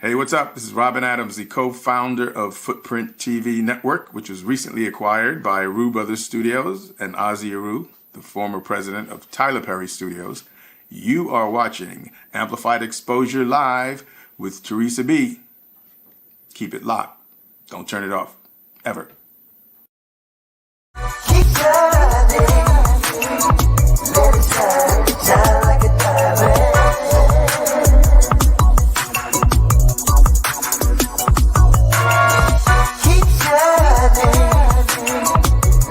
Hey, what's up? This is Robin Adams, the co-founder of Footprint TV Network, which was recently acquired by Aru Brothers Studios and Ozzy Aru, the former president of Tyler Perry Studios. You are watching Amplified Exposure Live with Teresa B. Keep it locked. Don't turn it off. Ever. Keep shining, let it shine like a diamond. Keep shining,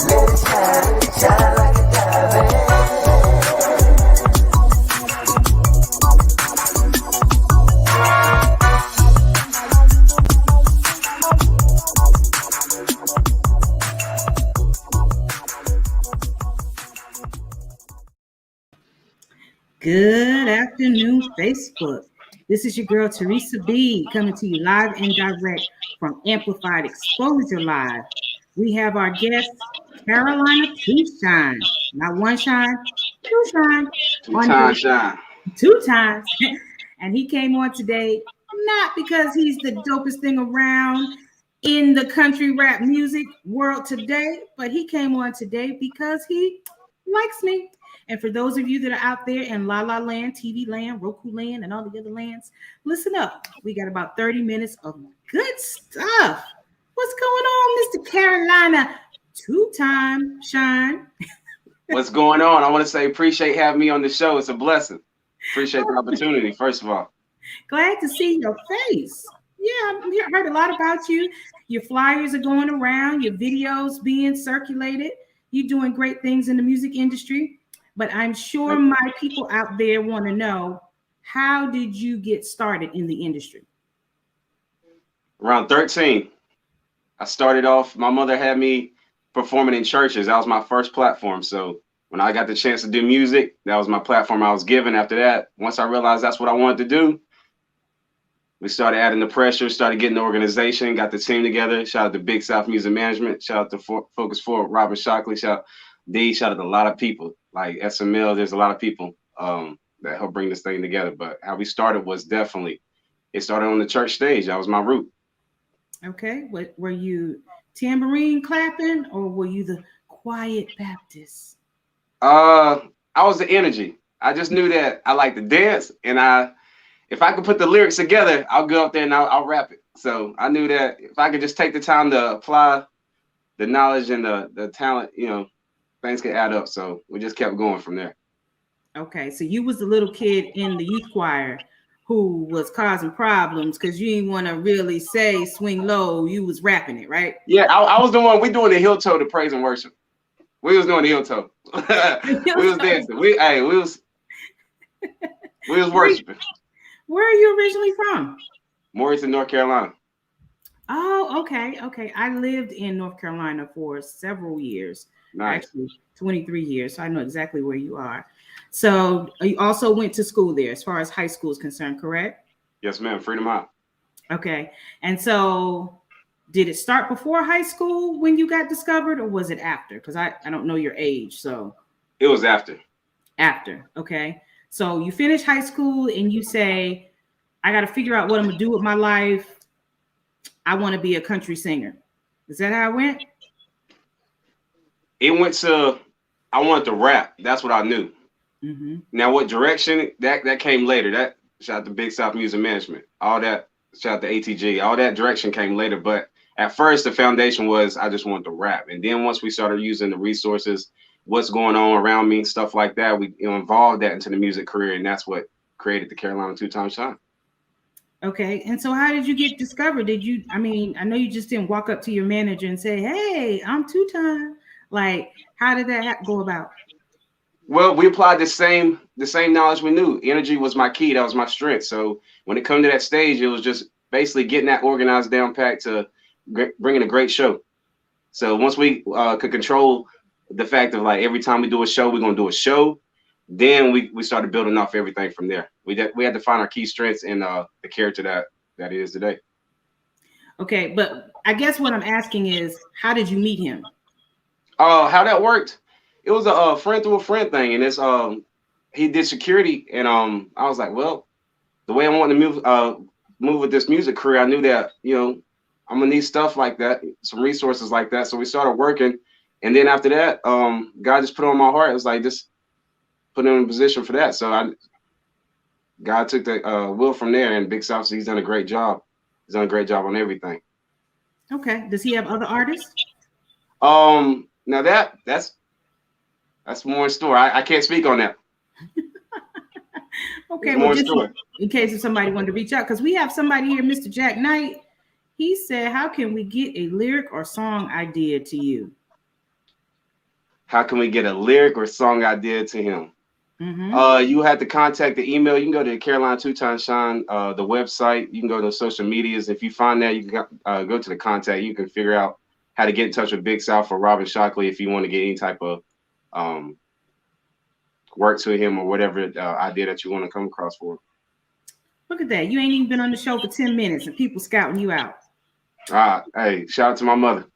let it shine like a diamond. Good afternoon, Facebook. This is your girl, Teresa B, coming to you live and direct from Amplified Exposure Live. We have our guest, Carolina Two Shine. Not one shine, two shine. Two times. And he came on today, not because he's the dopest thing around in the country rap music world today, but he came on today because he likes me. And for those of you that are out there in La La Land, TV Land, Roku Land, and all the other lands, listen up. We got about 30 minutes of good stuff. What's going on, Mr. Carolina? Two-time Shine. What's going on? I want to say appreciate having me on the show. It's a blessing. Appreciate the opportunity, first of all. Glad to see your face. Yeah, I heard a lot about you. Your flyers are going around, your videos being circulated. You're doing great things in the music industry. But I'm sure my people out there want to know, how did you get started in the industry? Around 13, I started off, my mother had me performing in churches. That was my first platform. So when I got the chance to do music, that was my platform I was given. After that, once I realized that's what I wanted to do, we started adding the pressure, started getting the organization, got the team together. Shout out to Big South Music Management. Shout out to Focus Forward, Robert Shockley. Shout out to a lot of people. Like SML, there's a lot of people that help bring this thing together. But how we started was definitely, it started on the church stage. That was my route. Okay. Were you tambourine clapping or were you the quiet Baptist? I was the energy. I just knew that I like to dance, and if I could put the lyrics together, I'll go up there and I'll rap it. So I knew that if I could just take the time to apply the knowledge and the talent, things could add up. So we just kept going from there. Okay, so you was the little kid in the youth choir who was causing problems because you didn't want to really say swing low. You was rapping it, right? Yeah, I was the one. We doing the heel toe to praise and worship. We was doing the heel toe. We was dancing. We was worshiping. Where are you originally from? Morrison, North Carolina. Oh, okay. I lived in North Carolina for several years. Nice. Actually 23 years, so I know exactly where you are. So you also went to school there as far as high school is concerned, correct? Yes, ma'am. Freedom out. Okay. And so did it start before high school when you got discovered, or was it after? Because I don't know your age. So it was after. After. Okay. So you finish high school and you say, I got to figure out what I'm going to do with my life. I want to be a country singer. Is that how it went? It went to, I wanted to rap. That's what I knew. Mm-hmm. Now, what direction, that came later. That, shout out to Big South Music Management. All that, shout out to ATG. All that direction came later. But at first, the foundation was I just wanted to rap. And then once we started using the resources, what's going on around me, stuff like that, we involved that into the music career. And that's what created the Carolina Two-Time Shine. Okay. And so how did you get discovered? I know you just didn't walk up to your manager and say, hey, I'm two-time. Like, how did that go about? Well, we applied the same knowledge we knew. Energy was my key. That was my strength. So when it come to that stage, it was just basically getting that organized down packed to bringing a great show. So once we could control the fact of like every time we do a show, we're gonna do a show. Then we started building off everything from there. We had to find our key strengths and the character that it is today. Okay, but I guess what I'm asking is, how did you meet him? How that worked? It was a friend through a friend thing, and it's he did security, and I was like, well, the way I want to move, move with this music career, I knew that, I'm gonna need stuff like that, some resources like that. So we started working, and then after that, God just put it on my heart. It was like just put him in a position for that. So God took the wheel from there, and Big South, he's done a great job. He's done a great job on everything. Okay. Does he have other artists? Now that's more in store. I can't speak on that. Okay. There's Well, more in just store. in case if somebody wanted to reach out, because we have somebody here, Mr. Jack Knight. He said, "How can we get a lyric or song idea to you?" How can we get a lyric or song idea to him? Mm-hmm. You have to contact the email. You can go to Carolina Two Times Shine, the website. You can go to social medias. If you find that, you can go to the contact. You can figure out how to get in touch with Big South or Robin Shockley if you want to get any type of work to him or whatever idea that you want to come across for him. Look at that. You ain't even been on the show for 10 minutes and people scouting you out. Hey, shout out to my mother.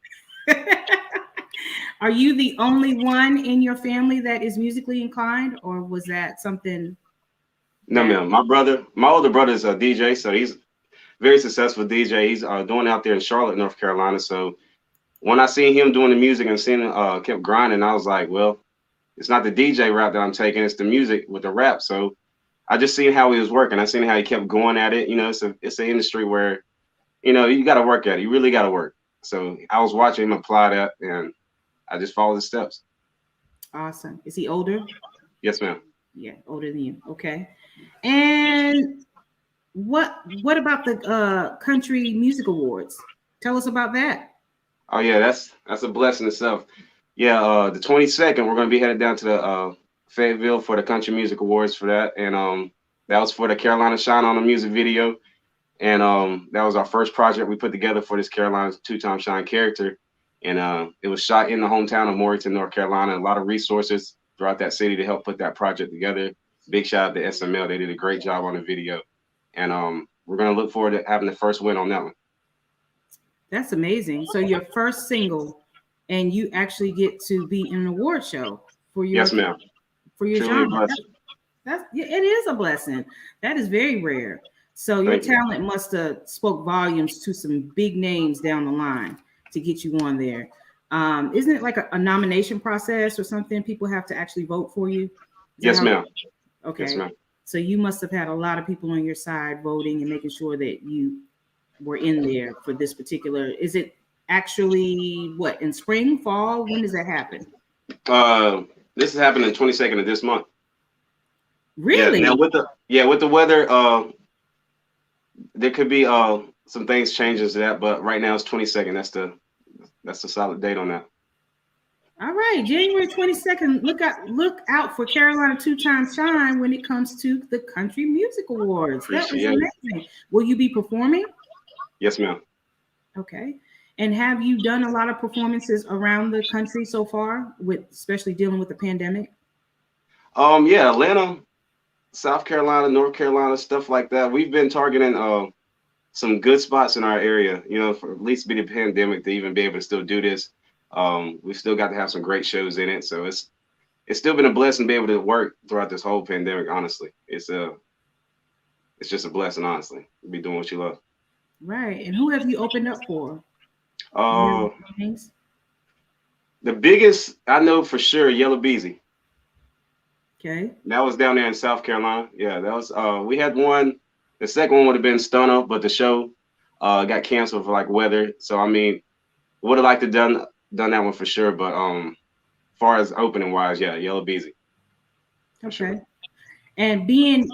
Are you the only one in your family that is musically inclined, or was that something? No, ma'am. My older brother is a DJ, so he's very successful DJ. He's doing out there in Charlotte, North Carolina. So when I seen him doing the music and seeing kept grinding, I was like, well, it's not the DJ route that I'm taking, it's the music with the rap. So I just seen how he was working. I seen how he kept going at it. It's an industry where, you got to work at it. You really got to work. So I was watching him apply that, and I just followed his steps. Awesome. Is he older? Yes, ma'am. Yeah, older than you. Okay. And what about the Country Music Awards? Tell us about that. Oh yeah, that's a blessing itself. Yeah, the 22nd, we're gonna be headed down to the Fayetteville for the Country Music Awards for that, and that was for the Carolina Shine on the music video, and that was our first project we put together for this Carolina Two-Time Shine character, and it was shot in the hometown of Morganton, North Carolina. A lot of resources throughout that city to help put that project together. Big shout out to SML; they did a great job on the video, and we're gonna look forward to having the first win on that one. That's amazing. So your first single, and you actually get to be in an award show for your Yes, ma'am. for your Truly a genre. blessing. It is a blessing. That is very rare. So your Thank you. talent must have spoke volumes to some big names down the line to get you on there. Isn't it like a nomination process or something? People have to actually vote for you. Is that Yes, how- ma'am. Okay. Yes, ma'am. So you must have had a lot of people on your side voting and making sure that you were in there for this particular. Is it actually what, in spring, fall? When does that happen? This is happening the 22nd of this month. Really? Yeah. Now with the weather, there could be some things changes to that, but right now it's 22nd. That's the solid date on that. All right, January 22nd. Look out for Carolina Two-Time Shine when it comes to the Country Music Awards. That is Appreciate it. amazing. Will you be performing? Yes, ma'am. Okay. And have you done a lot of performances around the country so far, especially dealing with the pandemic? Yeah, Atlanta, South Carolina, North Carolina, stuff like that. We've been targeting some good spots in our area, for at least be the pandemic to even be able to still do this. We've still got to have some great shows in it. So it's still been a blessing to be able to work throughout this whole pandemic, honestly. It's just a blessing, honestly, to be doing what you love. Right. And who have you opened up for? The biggest I know for sure, Yellow Beezy. Okay. That was down there in South Carolina. Yeah, that was we had one. The second one would have been Stunner, but the show got canceled for like weather. So I mean, would have liked to done that one for sure. But far as opening wise, yeah, Yellow Beezy. Okay. Sure. And being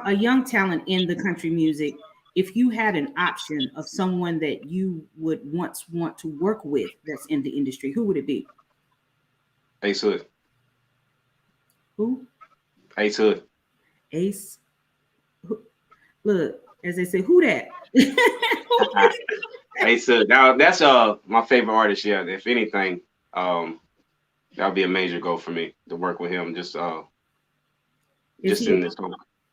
a young talent in the country music, if you had an option of someone that you would want to work with that's in the industry, who would it be? Ace Hood. Who? Ace Hood. Ace. Look, as they say, who that? Ace Hood. Now that's my favorite artist. Yeah, if anything, that would be a major goal for me to work with him. Just in this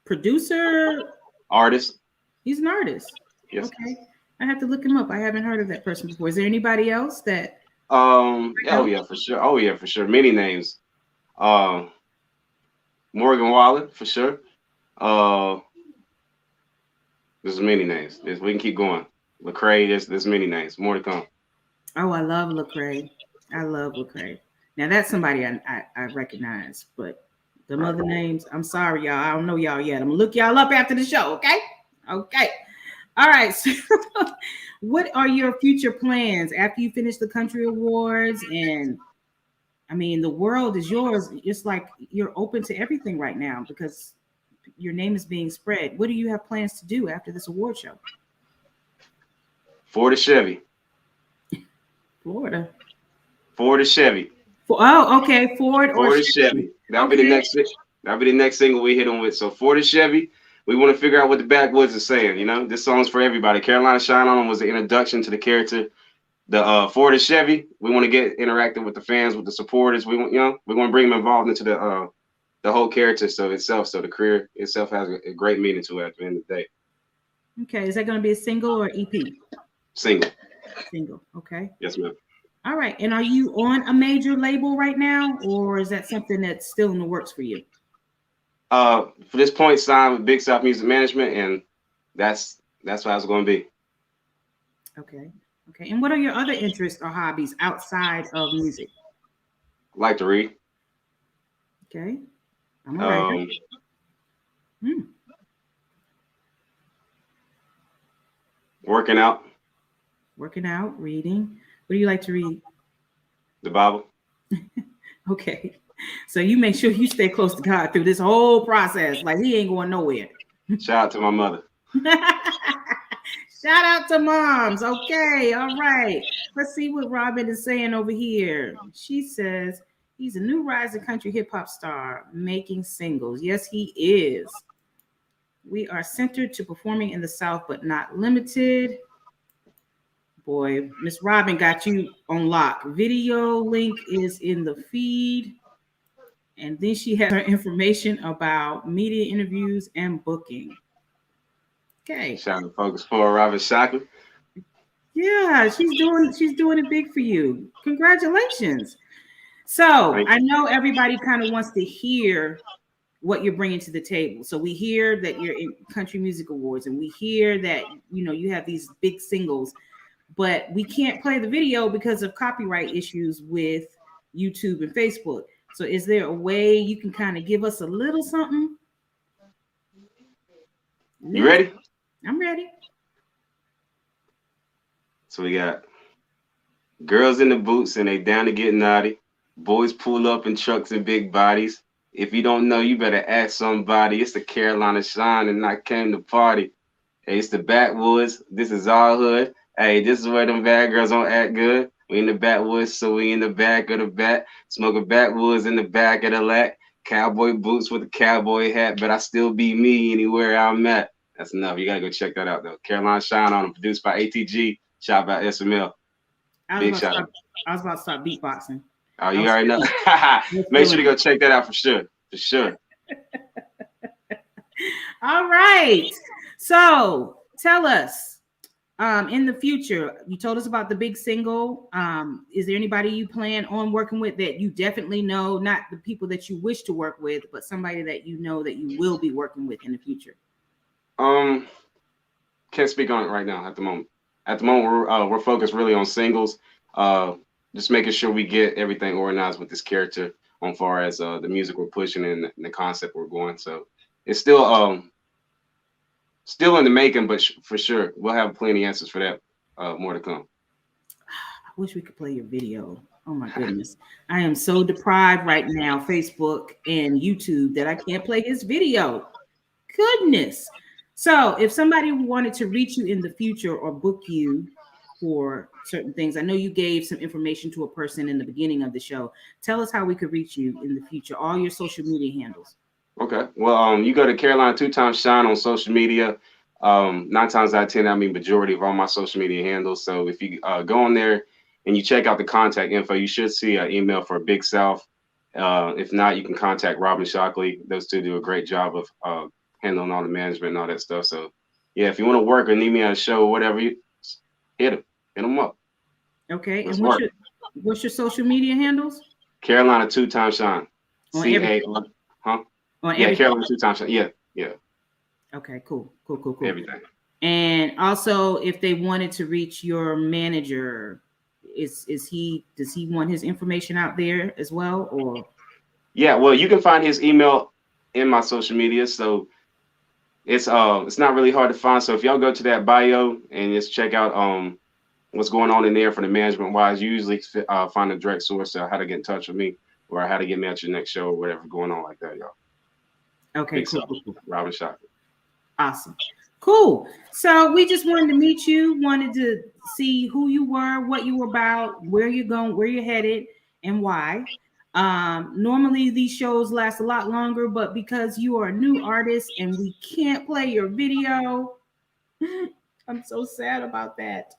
producer, artist. He's an artist. Yes. Okay. I have to look him up. I haven't heard of that person before. Is there anybody else that? Oh yeah, for sure. Oh yeah, for sure. Many names. Morgan Wallen for sure. The There's many names. We can keep going. Lecrae, there's many names. More to come. Oh, I love Lecrae. I love Lecrae. Now that's somebody I recognize, but the other names, I'm sorry, y'all. I don't know y'all yet. I'm gonna look y'all up after the show, okay? Okay. All right. So what are your future plans after you finish the country awards? And I mean, the world is yours. It's like you're open to everything right now because your name is being spread. What do you have plans to do after this award show? Ford or Chevy. Florida. Ford or Chevy. Oh, okay. Ford or Chevy. That'll be the next. That'll be the next single we hit them with. So Ford or Chevy. We want to figure out what the backwoods is saying. You know, this song's for everybody. Carolina Shine On 'Em was the introduction to the character. The Ford or Chevy. We want to get interactive with the fans, with the supporters. We want, we want to bring them involved into the whole character itself. So the career itself has a great meaning to it at the end of the day. Okay, is that going to be a single or EP? Single. Single. Okay. Yes, ma'am. All right. And are you on a major label right now, or is that something that's still in the works for you? For this point, signed with Big South Music Management, and that's how it's going to be. Okay. Okay. And what are your other interests or hobbies outside of music? I like to read. Okay. I'm all right. Working out. Working out, reading. What do you like to read? The Bible. Okay. So you make sure you stay close to God through this whole process. Like he ain't going nowhere. Shout out to my mother. Shout out to moms. Okay. All right. Let's see what Robin is saying over here. She says he's a new rising country hip hop star making singles. Yes, he is. We are centered to performing in the South, but not limited. Boy, Miss Robin got you on lock. Video link is in the feed. And then she has her information about media interviews and booking. Okay. Shout out to Focus 4, Robin Shockley. Yeah, she's doing it big for you. Congratulations. So I know everybody kind of wants to hear what you're bringing to the table. So we hear that you're in Country Music Awards, and we hear that you have these big singles, but we can't play the video because of copyright issues with YouTube and Facebook. So is there a way you can kind of give us a little something? You ready? I'm ready. So we got girls in the boots and they down to get naughty. Boys pull up in trucks and big bodies. If you don't know, you better ask somebody. It's the Carolina Shine and I came to party. Hey, it's the backwoods. This is our hood. Hey, this is where them bad girls don't act good. We in the backwoods, so we in the back of the bat. Smoking backwoods in the back of the lack. Cowboy boots with a cowboy hat, but I still be me anywhere I'm at. That's enough. You gotta go check that out though. Carolina Shine On 'Em, produced by ATG, shot by SML. Big shout out. I was about to start beatboxing. Oh, you already know. Make sure to go check that out for sure. For sure. All right. So tell us, in the future, you told us about the big single. Is there anybody you plan on working with that you definitely know, not the people that you wish to work with, but somebody that you know that you will be working with in the future? Can't speak on it right now at the moment. At the moment, we're focused really on singles. Just making sure we get everything organized with this character on far as the music we're pushing and the concept we're going. So it's still in the making, but for sure we'll have plenty of answers for that. More to come. I wish we could play your video. Oh my goodness. I am so deprived right now, Facebook and YouTube, that I can't play his video. Goodness. So if somebody wanted to reach you in the future or book you for certain things, I know you gave some information to a person in the beginning of the show. Tell us how we could reach you in the future, all your social media handles. Okay. Well, you go to Carolina 2 Shine on social media. 9 times out of 10, I mean majority of all my social media handles. So if you go on there and you check out the contact info, you should see an email for Big South. If not, you can contact Robin Shockley. Those two do a great job of handling all the management and all that stuff. So yeah, if you want to work or need me on a show or whatever, you hit them up. Okay. And what's your social media handles? Carolina 2 Shine. On CA, huh? On yeah, Carolina 2 Shine. Yeah. Okay, cool. Everything. And also, if they wanted to reach your manager, does he want his information out there as well, or? Yeah, well, you can find his email in my social media, so it's not really hard to find. So if y'all go to that bio and just check out what's going on in there for the management wise, you usually find a direct source to how to get in touch with me or how to get me at your next show or whatever going on like that, y'all. Okay, cool. Robin Shocker. Awesome. Cool. So we just wanted to meet you, wanted to see who you were, what you were about, where you're going, where you're headed, and why. Normally these shows last a lot longer, but because you are a new artist and we can't play your video, I'm so sad about that.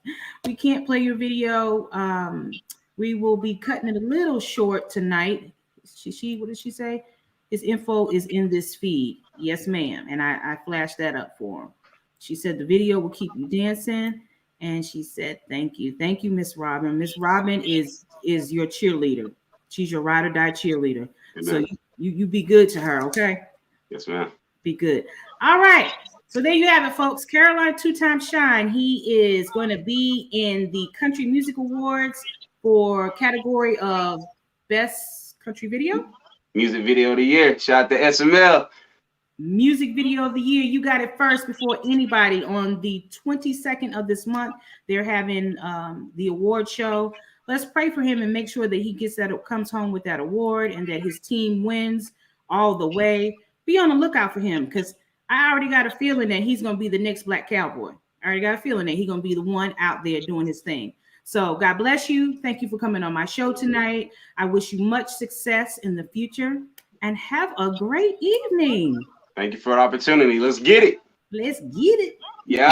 We can't play your video. We will be cutting it a little short tonight. What did she say? His info is in this feed. Yes, ma'am. And I flashed that up for him. She said the video will keep you dancing. And she said, thank you. Thank you, Miss Robin. Miss Robin is your cheerleader. She's your ride or die cheerleader. Amen. So you be good to her, okay? Yes, ma'am. Be good. All right. So there you have it, folks. Carolina 2-time Shine. He is going to be in the Country Music Awards for category of Best Country Video. Music Video of the Year. Shout out to SML. Music Video of the Year. You got it first before anybody. On the 22nd of this month, they're having the award show. Let's pray for him and make sure that he comes home with that award and that his team wins all the way. Be on the lookout for him, because I already got a feeling that he's going to be the next Black Cowboy. I already got a feeling that he's going to be the one out there doing his thing. So God bless you. Thank you for coming on my show tonight. I wish you much success in the future and have a great evening. Thank you for the opportunity. Let's get it. Let's get it. Yeah.